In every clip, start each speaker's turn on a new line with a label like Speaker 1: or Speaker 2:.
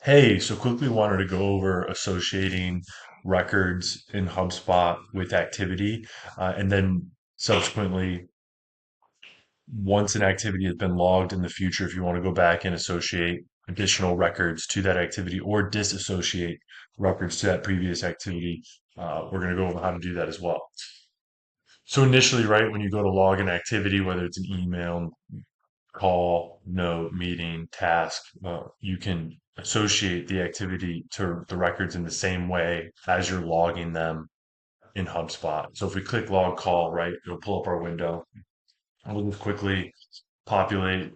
Speaker 1: Hey, so quickly wanted to go over associating records in HubSpot with activity, and then subsequently, once an activity has been logged in the future, if you want to go back and associate additional records to that activity or disassociate records to that previous activity, we're going to go over how to do that as well. So initially, right, when you go to log an activity, whether it's an email, call, note, meeting, task, you can associate the activity to the records in the same way as you're logging them in HubSpot. So if we click log call, right, it'll pull up our window. We'll just quickly populate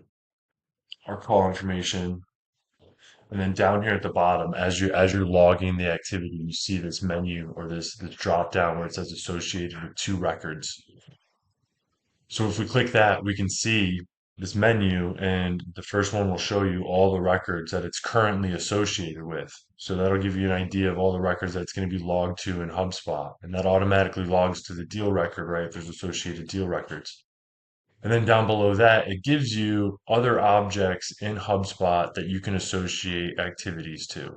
Speaker 1: our call information. And then down here at the bottom, as you're logging the activity, you see this menu or this drop down where it says associated with two records. So if we click that, we can see this menu, and the first one will show you all the records that it's currently associated with. So that'll give you an idea of all the records that it's going to be logged to in HubSpot. And that automatically logs to the deal record, right? If there's associated deal records. And then down below that, it gives you other objects in HubSpot that you can associate activities to.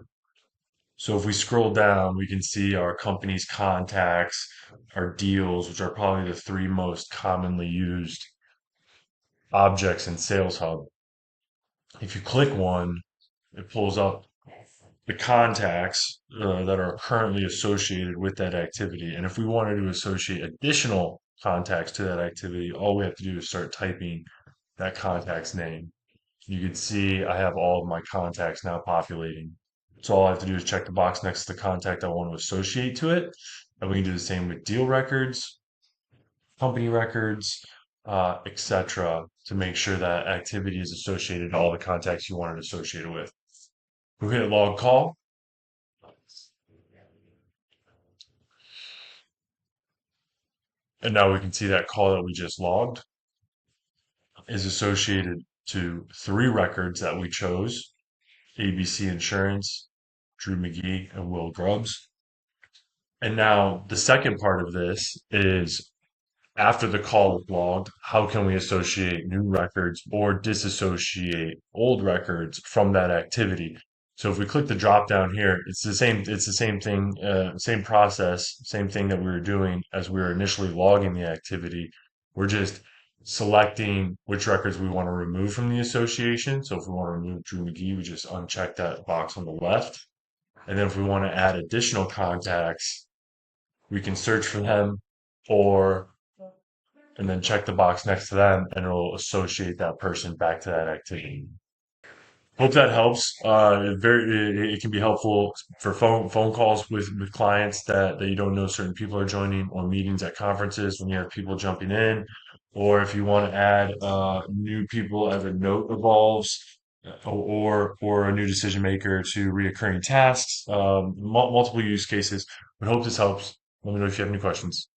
Speaker 1: So if we scroll down, we can see our company's contacts, our deals, which are probably the three most commonly used objects in Sales Hub. If you click one, it pulls up the contacts that are currently associated with that activity. And if we wanted to associate additional contacts to that activity, all we have to do is start typing that contact's name. You can see I have all of my contacts now populating. So all I have to do is check the box next to the contact I want to associate to it. And we can do the same with deal records, company records, etc., to make sure that activity is associated to all the contacts you want it associated with. We hit log call, and now we can see that call that we just logged is associated to three records that we chose: ABC Insurance, Drew McGee, and Will Grubbs. And now the second part of this is after the call is logged, how can we associate new records or disassociate old records from that activity? So if we click the drop down here, it's the same thing, same process, same thing that we were doing as we were initially logging the activity. We're just selecting which records we want to remove from the association. So if we want to remove Drew McGee, we just uncheck that box on the left. And then if we want to add additional contacts, we can search for them or and then check the box next to them and it'll associate that person back to that activity. Hope that helps. It can be helpful for phone calls with clients that you don't know certain people are joining, or meetings at conferences when you have people jumping in, or if you want to add new people as a note evolves, or a new decision maker to reoccurring tasks. Multiple use cases. But hope this helps. Let me know if you have any questions.